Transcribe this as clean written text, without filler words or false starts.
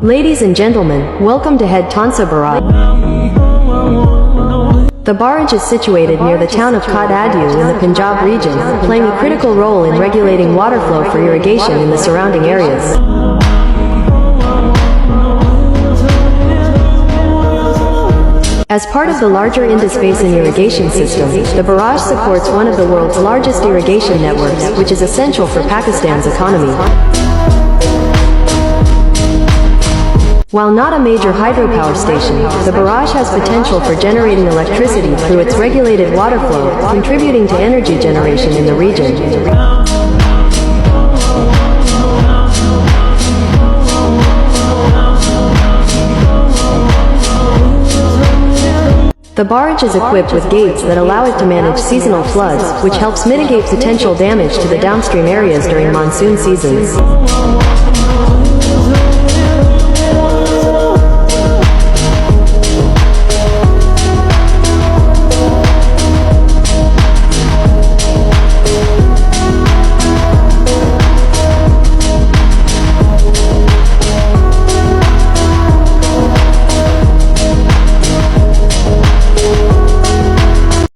Ladies and gentlemen, welcome to head Tonsah Barrage. The barrage is situated near the town of Kadadu in the Punjab region, playing a critical role in regulating water flow for irrigation in the surrounding areas. As part of the larger Indus Basin irrigation system, the barrage supports one of the world's largest irrigation networks, which is essential for Pakistan's economy. While not a major hydropower station, the barrage has potential for generating electricity through its regulated water flow, contributing to energy generation in the region. The barrage is equipped with gates that allow it to manage seasonal floods, which helps mitigate potential damage to the downstream areas during monsoon seasons.